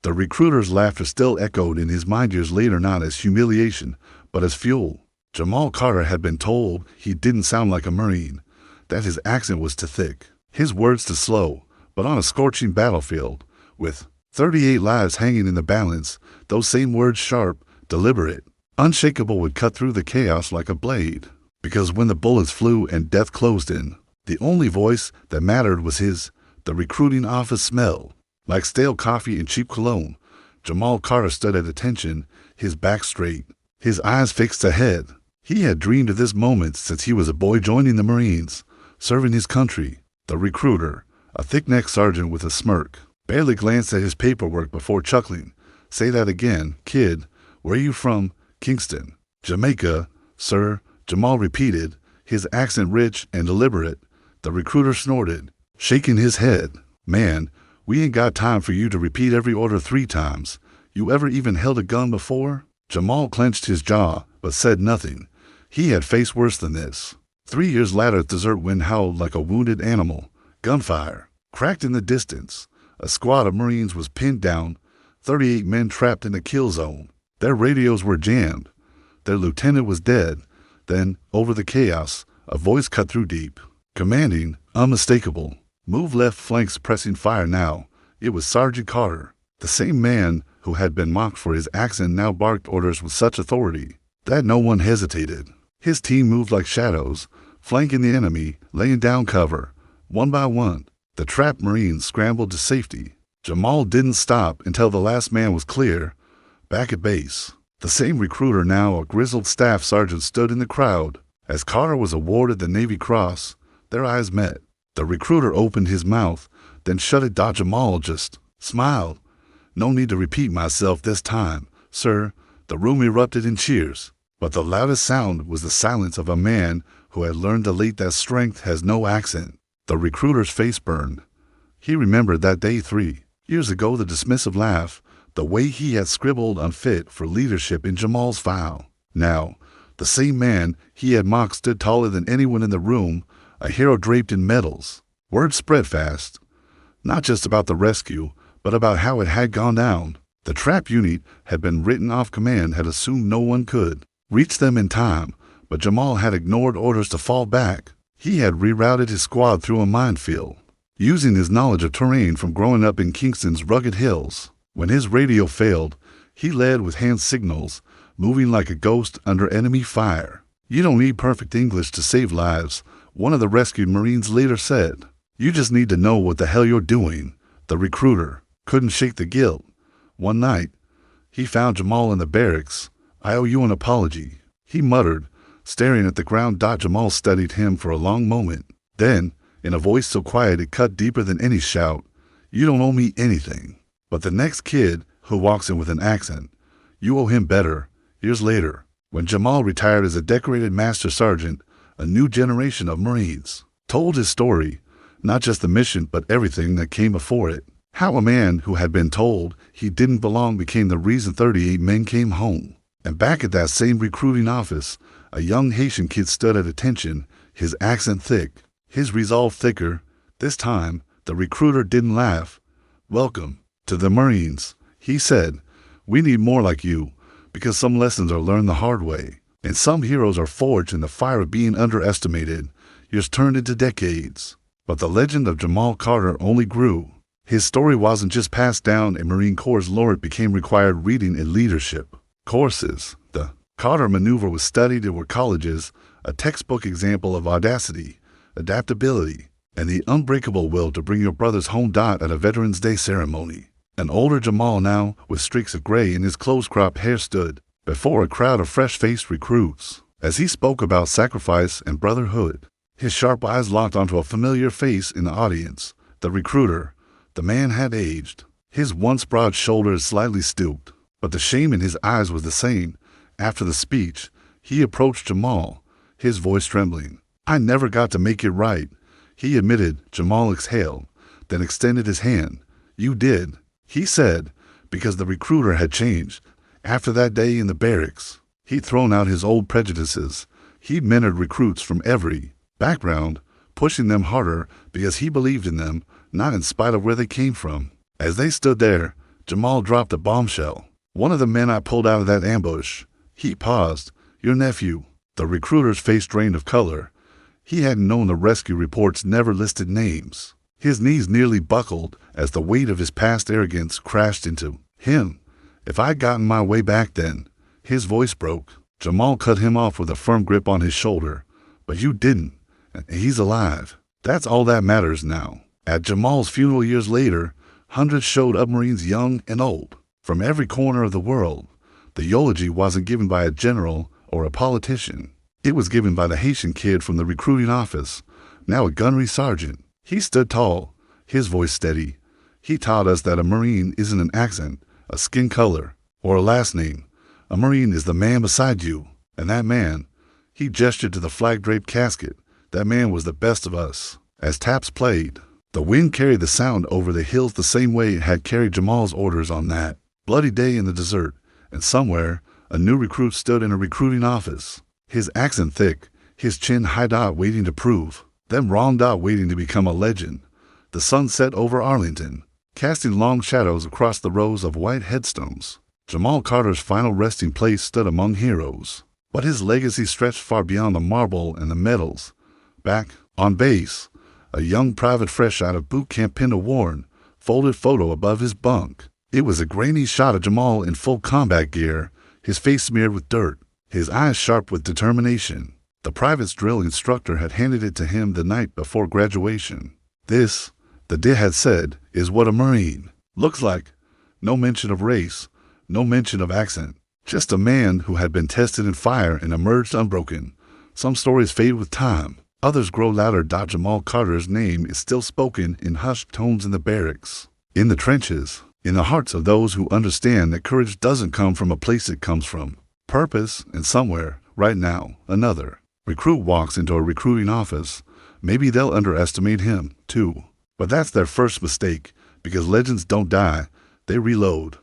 The recruiter's laughter still echoed in his mind years later, not as humiliation, but as fuel. Jamal Carter had been told he didn't sound like a Marine, that his accent was too thick, his words too slow, but on a scorching battlefield, with 38 lives hanging in the balance, those same words, sharp, deliberate, unshakable, would cut through the chaos like a blade. Because when the bullets flew and death closed in, the only voice that mattered was his, the recruiting office smell. Like stale coffee and cheap cologne, Jamal Carter stood at attention, his back straight, his eyes fixed ahead. He had dreamed of this moment since he was a boy joining the Marines, serving his country. The recruiter, a thick-necked sergeant with a smirk, barely glanced at his paperwork before chuckling. "Say that again, kid. Where are you from?" "Kingston." "Jamaica, sir," Jamal repeated, his accent rich and deliberate. The recruiter snorted, shaking his head. "Man, we ain't got time for you to repeat every order 3 times. You ever even held a gun before?" Jamal clenched his jaw, but said nothing. He had faced worse than this. 3 years later, the desert wind howled like a wounded animal. Gunfire cracked in the distance. A squad of Marines was pinned down, 38 men trapped in a kill zone. Their radios were jammed. Their lieutenant was dead. Then, over the chaos, a voice cut through deep, commanding, unmistakable. "Move left flank, suppressing fire now." It was Sergeant Carter. The same man who had been mocked for his accent now barked orders with such authority that no one hesitated. His team moved like shadows, flanking the enemy, laying down cover. One by one, the trapped Marines scrambled to safety. Jamal didn't stop until the last man was clear. Back at base, the same recruiter, now a grizzled staff sergeant, stood in the crowd. As Carter was awarded the Navy Cross, their eyes met. The recruiter opened his mouth, then shut it. Jamal just smiled. "No need to repeat myself this time, sir." The room erupted in cheers, but the loudest sound was the silence of a man who had learned late that strength has no accent. The recruiter's face burned. He remembered that day 3 years ago, the dismissive laugh, the way he had scribbled unfit for leadership in Jamal's file. Now, the same man he had mocked stood taller than anyone in the room, a hero draped in medals. Word spread fast, not just about the rescue, but about how it had gone down. The trap unit had been written off. Command had assumed no one could reach them in time, but Jamal had ignored orders to fall back. He had rerouted his squad through a minefield, using his knowledge of terrain from growing up in Kingston's rugged hills. When his radio failed, he led with hand signals, moving like a ghost under enemy fire. "You don't need perfect English to save lives," one of the rescued Marines later said. "You just need to know what the hell you're doing." The recruiter couldn't shake the guilt. One night, he found Jamal in the barracks. "I owe you an apology," he muttered, staring at the ground. Jamal studied him for a long moment. Then, in a voice so quiet it cut deeper than any shout, "You don't owe me anything. But the next kid who walks in with an accent, you owe him better." Years later, when Jamal retired as a decorated master sergeant, a new generation of Marines told his story, not just the mission but everything that came before it. How a man who had been told he didn't belong became the reason 38 men came home. And back at that same recruiting office, a young Haitian kid stood at attention, his accent thick, his resolve thicker. This time, the recruiter didn't laugh. "Welcome to the Marines," he said. "We need more like you, because some lessons are learned the hard way, and some heroes are forged in the fire of being underestimated. Years turned into decades." But the legend of Jamal Carter only grew. His story wasn't just passed down in Marine Corps lore, it became required reading in leadership courses. The Carter maneuver was studied in colleges, a textbook example of audacity, adaptability, and the unbreakable will to bring your brothers home. At a Veterans Day ceremony, an older Jamal, now with streaks of gray in his close-cropped hair, stood before a crowd of fresh-faced recruits. As he spoke about sacrifice and brotherhood, his sharp eyes locked onto a familiar face in the audience. The recruiter. The man had aged. His once broad shoulders slightly stooped, but the shame in his eyes was the same. After the speech, he approached Jamal, his voice trembling. "I never got to make it right," he admitted. Jamal exhaled, then extended his hand. "You did," he said, because the recruiter had changed. After that day in the barracks, he'd thrown out his old prejudices. He'd mentored recruits from every background, pushing them harder because he believed in them, not in spite of where they came from. As they stood there, Jamal dropped a bombshell. "One of the men I pulled out of that ambush." He paused. "Your nephew." The recruiter's face drained of color. He hadn't known the rescue reports never listed names. His knees nearly buckled as the weight of his past arrogance crashed into him. "If I'd gotten my way back then." His voice broke. Jamal cut him off with a firm grip on his shoulder. "But you didn't. And he's alive. That's all that matters now." At Jamal's funeral years later, hundreds showed up, Marines young and old, from every corner of the world. The eulogy wasn't given by a general or a politician. It was given by the Haitian kid from the recruiting office, now a gunnery sergeant. He stood tall, his voice steady. He taught us that a Marine isn't an accent, a skin color, or a last name. A Marine is the man beside you. And that man, he gestured to the flag-draped casket, that man was the best of us. As taps played, the wind carried the sound over the hills the same way it had carried Jamal's orders on that bloody day in the desert, and somewhere, a new recruit stood in a recruiting office, his accent thick, his chin high dot waiting to prove, then wrong dot waiting to become a legend. The sun set over Arlington, casting long shadows across the rows of white headstones. Jamal Carter's final resting place stood among heroes, but his legacy stretched far beyond the marble and the medals. Back, on base, a young private fresh out of boot camp pinned a worn, folded photo above his bunk. It was a grainy shot of Jamal in full combat gear, his face smeared with dirt, his eyes sharp with determination. The private's drill instructor had handed it to him the night before graduation. "This," the DID had said, "is what a Marine looks like." No mention of race, no mention of accent. Just a man who had been tested in fire and emerged unbroken. Some stories fade with time. Others grow louder. Jamal Carter's name is still spoken in hushed tones in the barracks, in the trenches, in the hearts of those who understand that courage doesn't come from a place, it comes from purpose, and somewhere, right now, another recruit walks into a recruiting office. Maybe they'll underestimate him, too. But that's their first mistake, because legends don't die, they reload.